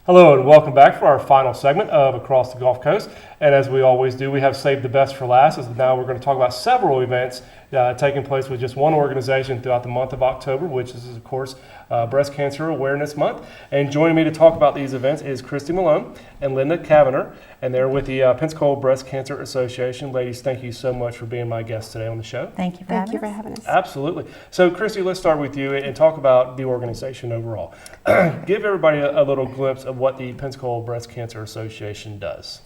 Hello and welcome back for our final segment of Across the Gulf Coast. And as we always do, we have saved the best for last, as now we're going to talk about several events taking place with just one organization throughout the month of October, which is, of course, Breast Cancer Awareness Month. And joining me to talk about these events is Christy Malone and Linda Kavanagh, and they're with the Pensacola Breast Cancer Association. Ladies, thank you so much for being my guests today on the show. Thank you for having us. Absolutely. So, Christy, let's start with you and talk about the organization overall. Give everybody a little glimpse of what the Pensacola Breast Cancer Association does.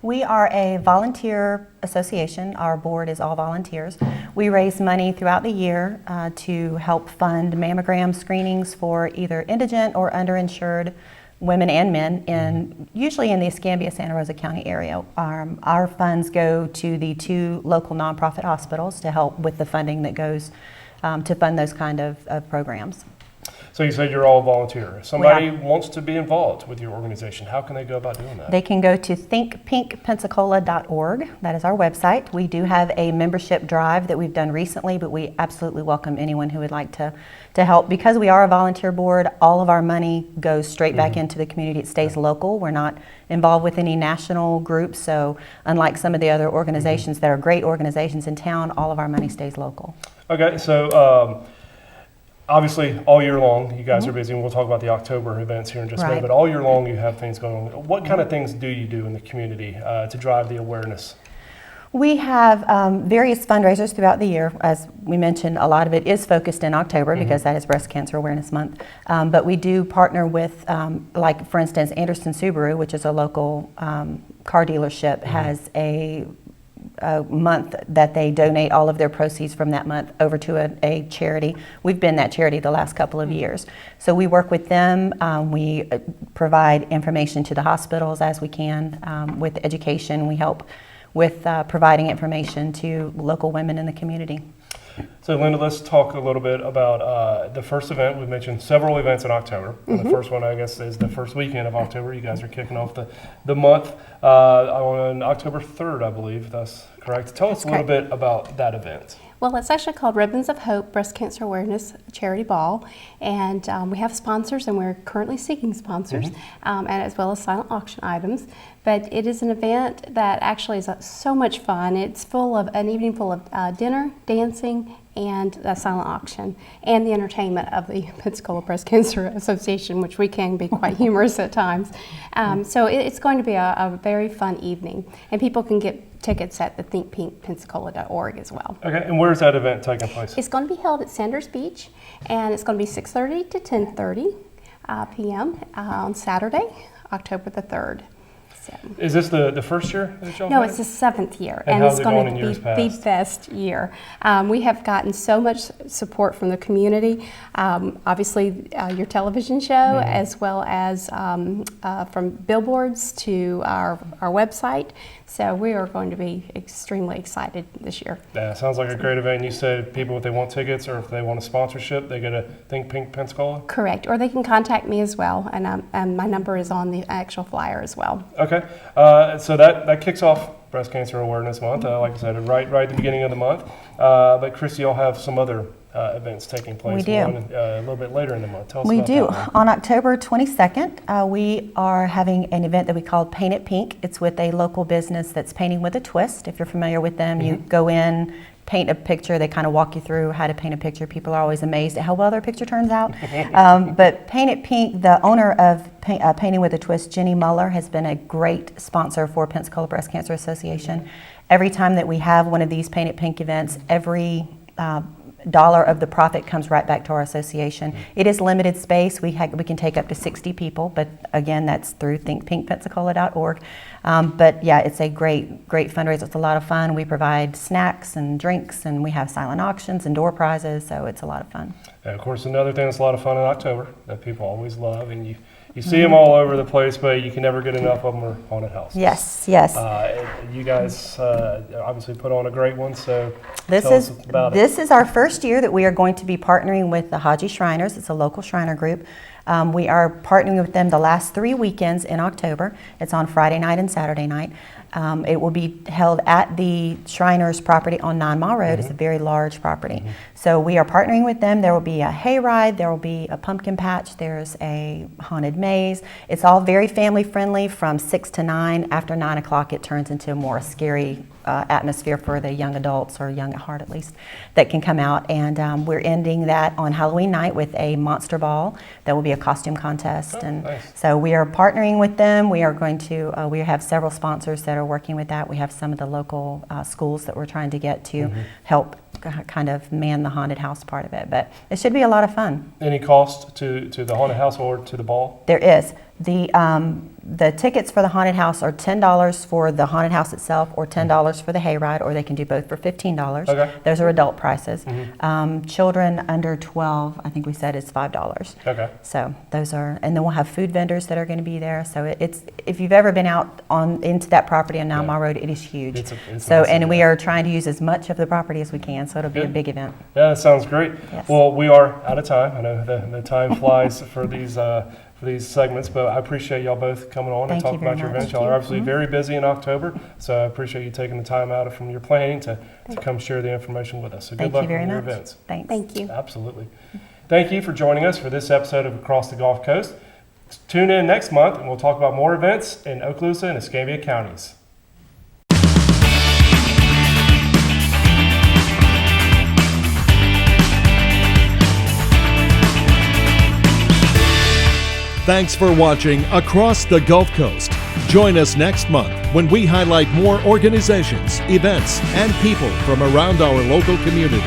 We are a volunteer association. Our board is all volunteers. We raise money throughout the year to help fund mammogram screenings for either indigent or underinsured women and men, usually in the Escambia-Santa Rosa County area. Our funds go to the 2 local nonprofit hospitals to help with the funding that goes to fund those kind of programs. So you said you're all volunteer. If somebody wants to be involved with your organization, how can they go about doing that? They can go to thinkpinkpensacola.org. That is our website. We do have a membership drive that we've done recently, but we absolutely welcome anyone who would like to help. Because we are a volunteer board, all of our money goes straight back into the community. It stays local. We're not involved with any national groups, so unlike some of the other organizations that are great organizations in town, all of our money stays local. Okay, so obviously, all year long, you guys are busy, and we'll talk about the October events here in just a minute, but all year long you have things going on. What kind of things do you do in the community to drive the awareness? We have various fundraisers throughout the year. As we mentioned, a lot of it is focused in October because that is Breast Cancer Awareness Month. But we do partner with, like for instance, Anderson Subaru, which is a local car dealership, has a month that they donate all of their proceeds from that month over to a charity. We've been that charity the last couple of years. So we work with them. We provide information to the hospitals as we can with education. We help with providing information to local women in the community. So Linda, let's talk a little bit about the first event. We mentioned several events in October. And the first one, I guess, is the first weekend of October. You guys are kicking off the month on October 3rd, I believe. That's correct. Tell us a little bit about that event. Well, it's actually called Ribbons of Hope Breast Cancer Awareness Charity Ball, and we have sponsors, and we're currently seeking sponsors, and as well as silent auction items. But it is an event that actually is so much fun. It's full of an evening full of dinner, dancing, and a silent auction, and the entertainment of the Pensacola Breast Cancer Association, which we can be quite humorous at times. So it's going to be a very fun evening, and people can get tickets at the thinkpinkpensacola.org as well. Okay, and where's that event taking place? It's going to be held at Sanders Beach, and it's going to be 6:30 to 10:30 p.m. On Saturday, October the 3rd. So. Is this the first year that y'all No, had? it's the 7th year, and it's going to in be years the best year. We have gotten so much support from the community, obviously your television show, as well as from billboards to our website. So we are going to be extremely excited this year. Yeah, sounds like a great event. You said people, if they want tickets or if they want a sponsorship, they go to Think Pink Pensacola? Correct, or they can contact me as well, and my number is on the actual flyer as well. Okay, so that kicks off Breast Cancer Awareness Month, like I said, right at the beginning of the month. But Christy, you'll have some other events taking place. We do. A little bit later in the month. Tell us We about do. that. On October 22nd, we are having an event that we call Paint It Pink. It's with a local business that's painting with a twist. If you're familiar with them, you go in, paint a picture. They kind of walk you through how to paint a picture. People are always amazed at how well their picture turns out. But Paint It Pink, the owner of Painting with a Twist, Jenny Muller, has been a great sponsor for Pensacola Breast Cancer Association. Every time that we have one of these Paint It Pink events, every dollar of the profit comes right back to our association. It is limited space. We can take up to 60 people, but again, that's through thinkpinkpensacola.org. But yeah, it's a great fundraiser. It's a lot of fun. We provide snacks and drinks, and we have silent auctions and door prizes, so it's a lot of fun. And of course, another thing that's a lot of fun in October that people always love, and you see them all over the place, but you can never get enough of them, are haunted houses. Yes. You guys obviously put on a great one, so This Tell is us about it. this is our first year that we are going to be partnering with the Haji Shriners. It's a local Shriner group. We are partnering with them the last 3 weekends in October. It's on Friday night and Saturday night. It will be held at the Shriners property on 9 Mile Road. It's a very large property. So we are partnering with them. There will be a hayride, there will be a pumpkin patch, there's a haunted maze. It's all very family friendly from 6 to 9. After 9 o'clock it turns into a more scary atmosphere for the young adults, or young at heart at least, that can come out. And we're ending that on Halloween night with a monster ball. That will be a costume contest. And nice. so we are partnering with them. We are going to, we have several sponsors that are working with that. We have some of the local schools that we're trying to get to help kind of man the haunted house part of it. But it should be a lot of fun. Any cost to the haunted house or to the ball? There is. The tickets for the haunted house are $10 for the haunted house itself, or $10 for the hayride, or they can do both for $15. Okay. Those are adult prices. Children under 12, I think we said, is $5. Okay. So those are, and then we'll have food vendors that are going to be there. So it's, if you've ever been out into that property on 9 Mile Road, it is huge. It's so, massive, and we yeah. are trying to use as much of the property as we can. So it'll be a Good. big event. Yeah, that sounds great. Yes. Well, we are out of time. I know the time flies for these segments, but I appreciate y'all both coming on and Thank you talking very about your much. events. Y'all are obviously very busy in October, so I appreciate you taking the time out from your planning to come share the information with us. So good Thank luck you very with your much. events. Thanks. Thank you. Absolutely. Thank you for joining us for this episode of Across the Gulf Coast. Tune in next month and we'll talk about more events in Okaloosa and Escambia counties. Thanks for watching Across the Gulf Coast. Join us next month when we highlight more organizations, events, and people from around our local community.